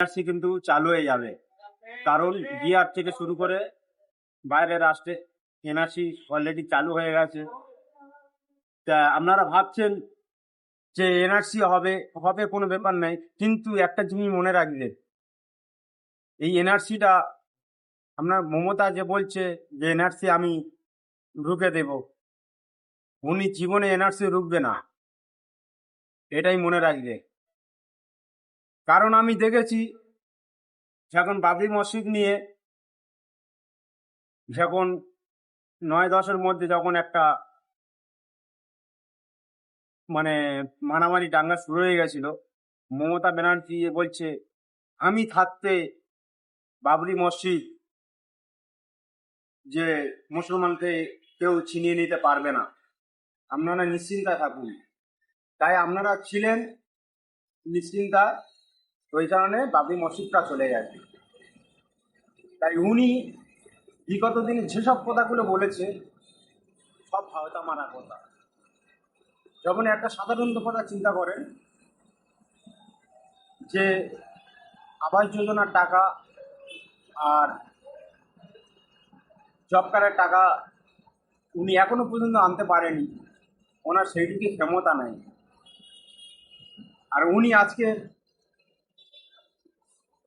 NRC কিন্তু চালু হয়ে যাবে, কারণ বিহার থেকে শুরু করে বাইরের রাষ্ট্রে এনআরসি অলরেডি চালু হয়ে গেছে। তা আপনারা ভাবছেন যে এনআরসি হবে হবে কোনো ব্যাপার নাই, কিন্তু একটা জিনিস মনে রাখবেন, এই এনআরসিটা আপনার মমতা যে বলছে যে এনআরসি আমি রুখে দেব, উনি জীবনে এনআরসি রুখবে না, এটাই মনে রাখবে। কারণ আমি দেখেছি যখন বাবরি মসজিদ নিয়ে যখন 9-10-এর মধ্যে যখন একটা মানে মারামারি দাঙ্গা শুরু হয়ে গেছিল, মমতা ব্যানার্জি বলছে আমি থাকতে বাবরি মসজিদ যে মুসলমানকে কেউ ছিনিয়ে নিতে পারবে না, আপনারা নিশ্চিন্তায় থাকুন। তাই আপনারা ছিলেন নিশ্চিন্তা, ওই কারণে বাবরি মসজিদটা চলে গেছে। তাই উনি বিগত দিনে যেসব কথাগুলো বলেছে সব ভাওতা মারা কথা। যখন একটা সাধারণ কথা চিন্তা করেন যে আবাস যোজনার টাকা আর জব কার্ডের টাকা উনি এখনো পর্যন্ত আনতে পারেনি, ওনার সেইদিকে ক্ষমতা নাই। আর উনি আজকে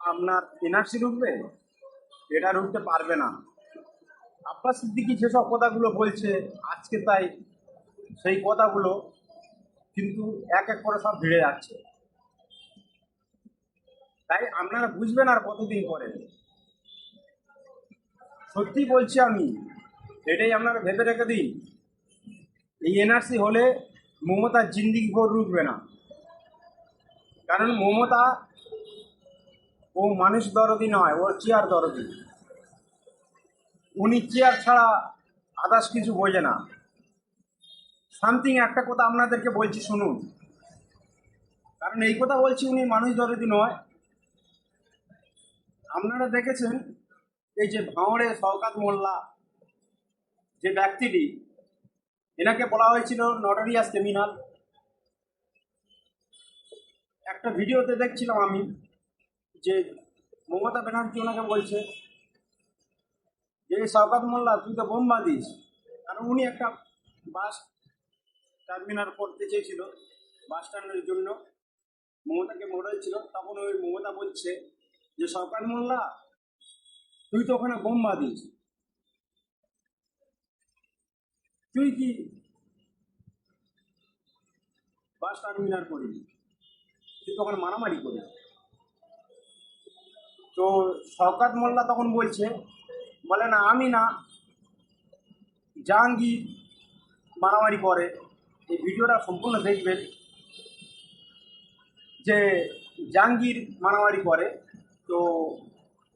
আপনার এনআরসি রুখবে, এটা রুখতে পারবে না। আব্বাস সিদ্দিকী যেসব কথাগুলো বলছে আজকে, তাই সেই কথাগুলো কিন্তু এক এক করে সব ভিড়ে যাচ্ছে। তাই আপনারা বুঝবেন আর কতদিন পরে। সত্যি বলছি আমি, এটাই আপনারা ভেবে রেখে দিন, এই এনআরসি হলে মমতার জিন্দিগি ভোর রুখবে না। কারণ মমতা ও মানুষ দরদি নয়, ও চেয়ার দরদি। উনি চেয়ার ছাড়া আদার্স কিছু বোঝে না। সামথিং একটা কথা আপনাদেরকে বলছি শুনুন, কারণ এই কথা বলছি উনি মানুষ দরদি নয়। আপনারা দেখেছেন এই যে ভাঙড়ে শওকত মোল্লা যে ব্যক্তিটি, এনাকে বলা হয়েছিল নটোরিয়াস ক্রিমিনাল। একটা ভিডিওতে দেখছিলাম আমি যে মমতা ব্যানার্জি ওনাকে বলছে যে শওকত মোল্লা তুই তো বোম বাঁধিস। কারণ উনি একটা বাস টার্মিনাল করতে চেয়েছিল, বাস স্ট্যান্ডের জন্য মমতাকে মোড়াইছিল। তখন ওই মমতা বলছে যে শওকত মোল্লা তুই তো ওখানে বোম বাঁধিস, তুই কি বাস টার্মিনাল করিস, তুই তখন মারামারি করিস। তো শওকত মোল্লা তখন বলছে, বলে না আমি না, জাহাঙ্গীর মারামারি করে। এই ভিডিওটা সম্পূর্ণ দেখবেন যে জাহাঙ্গীর মারামারি করে, তো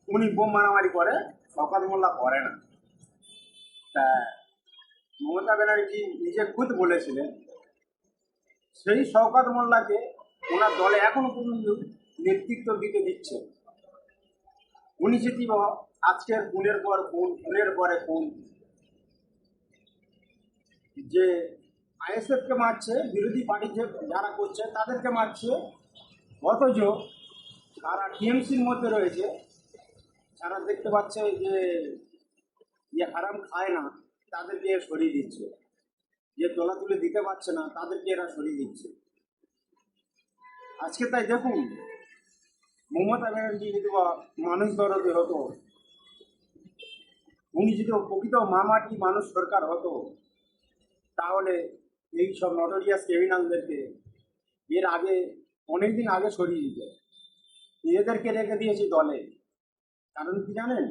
উনি বোম মারামারি করে, শওকত মোল্লা করে না। তা মমতা ব্যানার্জি নিজে খুদ বলেছিলেন সেই শওকত মোল্লাকে ওনার দলে এখনো পর্যন্ত নেতৃত্ব দিতে দিচ্ছে। উনি যদি আজকের খুনের পর খুন, খুনের পরে খুন, যে আইএসএফকে মারছে, বিরোধী পার্টি যে যারা করছে তাদেরকে মারছে, অথচ যারা টিএমসির মধ্যে রয়েছে, যারা দেখতে পাচ্ছে যে হারাম খায় না, তাদেরকে সরিয়ে দিচ্ছে। যে তোলা তুলে দিতে পারছে না তাদেরকে এরা সরিয়ে দিচ্ছে। আজকে তাই দেখুন, মমতা ব্যানার্জি যদি মানুষ দরদি হতো, উনি যদি প্রকৃত মামাটি মানুষ সরকার হতো, তাহলে এই সব নটোরিয়াস ক্রিমিনালদেরকে এর আগে অনেকদিন আগে সরিয়ে দিত। এদেরকে রেখে দিয়েছি দলে, কারণ কি জানেন?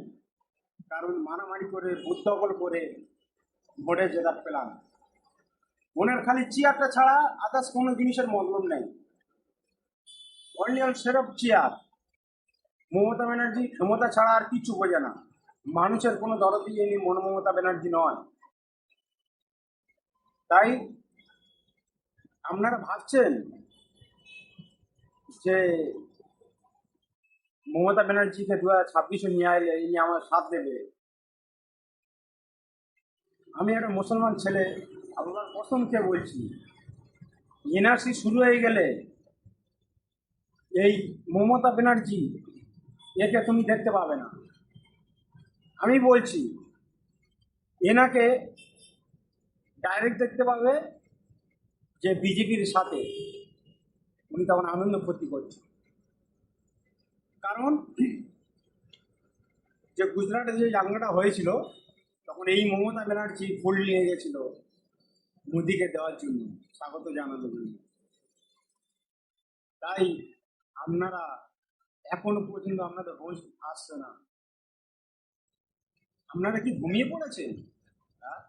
কারণ মারামারি করে বুথ দখল করে ভোটে জেতার পেলাম। ওনার খালি চেয়ারটা ছাড়া আদার্স কোনো জিনিসের মতলব নেই, অনলি সেরফ চেয়ার। মমতা ব্যানার্জি ক্ষমতা ছাড়া আর কিছু বোঝে না, মানুষের কোনো দরদি এনি মমতা ব্যানার্জি নয়। তাই আপনারা ভাবছেন যে মমতা ব্যানার্জিকে 2026-এ নিয়ে এলে ইনি আমার সাথ দেবে। আমি একটা মুসলমান ছেলে, আল্লাহর কসম খেয়ে বলছি, এনআরসি শুরু হয়ে গেলে এই মমতা ব্যানার্জি একে তুমি দেখতে পাবে না। আমি বলছি এনাকে ডাইরেক্ট দেখতে পাবে যে বিজেপির সাথে, উনি তখন আনন্দ ফুর্তি করছে। কারণ যে গুজরাটে যে দাঙ্গাটা হয়েছিল তখন এই মমতা ব্যানার্জি ফুল নিয়ে গেছিল মোদিকে দেওয়ার জন্য, স্বাগত জানানোর জন্য। তাই আপনারা এখনো পর্যন্ত আপনাদের হোশ আসছে না। আপনারা কি ঘুমিয়ে পড়েছেন? হ্যাঁ?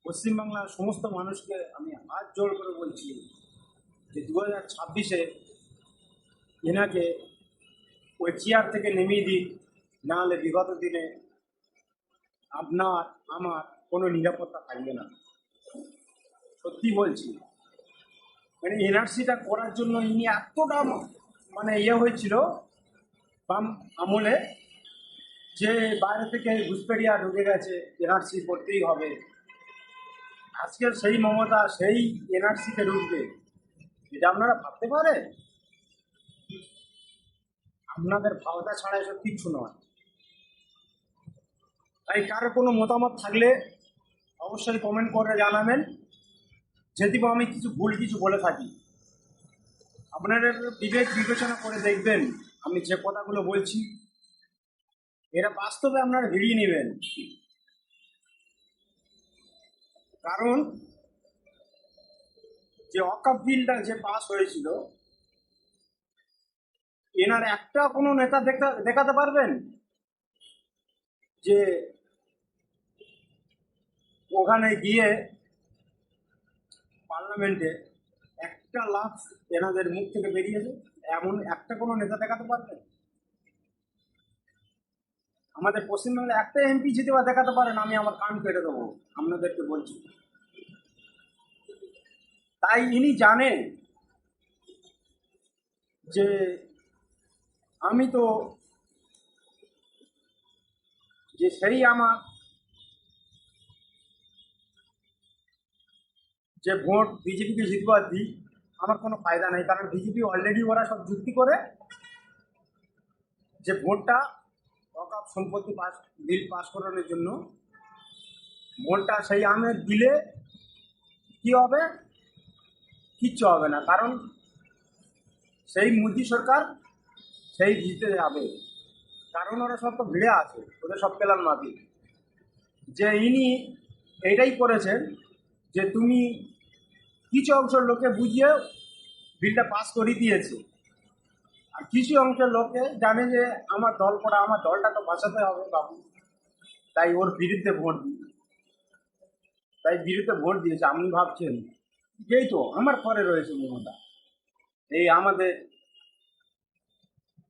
পশ্চিমবাংলার সমস্ত মানুষকে আমি হাত জোড় করে বলছি যে 2026-এ এনাকে ওই চেয়ার থেকে নেমিয়ে দিন, নাহলে বিগত দিনে আপনার আমার কোনো নিরাপত্তা থাকবে না। সত্যি বলছি, মানে এনআরসিটা করার জন্য ইনি এতটা মানে হয়েছিল বাম আমলে, যে বাইরে থেকে ঘুষপেড়িয়া ঢুকে গেছে, এনআরসি করতেই হবে। আজকের সেই মমতা সেই এনআরসিতে ঢুকবে, এটা আপনারা ভাবতে পারে? আপনাদের ভাবনা ছাড়া এসব কিচ্ছু নয়। তাই কারো কোনো মতামত থাকলে অবশ্যই কমেন্ট করে জানাবেন। যদি বা আমি কিছু বলে থাকি, আপনারা বিবেক বিবেচনা করে দেখবেন আমি যে কথাগুলো বলছি এরা বাস্তবে আপনারা ভিড়িয়ে নেবেন। কারণ যে ওয়াকফ বিলটা যে পাস হয়েছিল, এনার একটা কোনো নেতা দেখাতে পারবেন যে ওখানে গিয়ে পার্লামেন্টে একটা লাফ এনাদের মুখ থেকে বেরিয়েছে? এমন একটা কোনো নেতা দেখাতে পারবেন? আমাদের পশ্চিমবাংলায় একটা এমপি যদি বা দেখাতে পারেন, আমি আমার কান কেটে দেবো, আপনাদেরকে বলছি। তাই ইনি জানেন যে আমি তো যে সেই আমার যে ভোট বিজেপিকে জিতবার দিই, আমার কোনো ফায়দা নেই। কারণ বিজেপি অলরেডি ওরা সব যুক্তি করে যে ভোটটা ওয়াকফ সম্পত্তি বিল পাস করানোর জন্য, ভোটটা সেই আমের দিলে কি হবে? কিচ্ছু হবে না। কারণ সেই মোদী সরকার সেই জিতে যাবে। কারণ ওরা সব তো ভিড়ে আছে, ওদের সব পেলাম মাফি। যে ইনি এইটাই করেছেন যে তুমি কিছু অংশের লোকে বুঝিয়ে বিলটা পাস করে দিয়েছে, আর কিছু অংশের লোকে জানে যে আমার দল করা, আমার দলটা তো বাঁচাতে হবে বাবু, তাই ওর বিরুদ্ধে ভোট দিই, তাই বিরুদ্ধে ভোট দিয়েছে। আপনি ভাবছেন এই তো আমার পরে রয়েছে মমতা, এই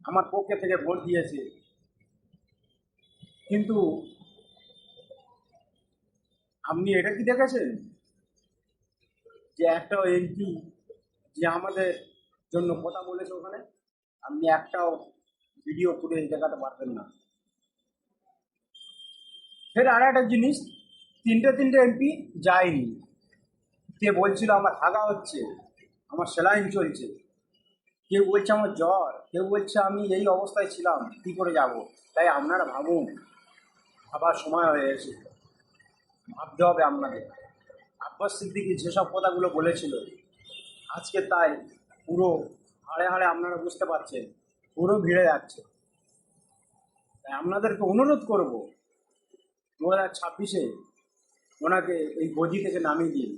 আমার পক্ষে থেকে ভোট দিয়েছে। কিন্তু আপনি এটা কি দেখেছেন যে একটা এমপি যে আমাদের জন্য কথা বলেছে ওখানে? আপনি একটাও ভিডিও ফুটেজ দেখাতে পারবেন না। ফের আর একটা জিনিস, তিনটে এমপি যায়নি। কে বলছিল আমার হাগা হচ্ছে, আমার সেলাইন চলছে, কেউ বলছে আমার জ্বর, কেউ বলছে আমি এই অবস্থায় ছিলাম, কী করে যাব? তাই আপনারা ভাবুন, ভাবার সময় হয়ে এসেছে, ভাবতে হবে আপনাদের। আব্বাস সিদ্দিকী যেসব কথাগুলো বলেছিল আজকে তাই পুরো হাড়ে হাড়ে আপনারা বুঝতে পারছেন, পুরো ভিড়ে যাচ্ছে। তাই আপনাদেরকে অনুরোধ করব 2026-এ ওনাকে এই গদি থেকে নামিয়ে দিন,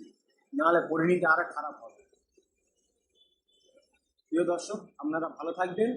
নাহলে পরিণতি আরো খারাপ হবে। প্রিয় দর্শক, আপনারা ভালো থাকবেন।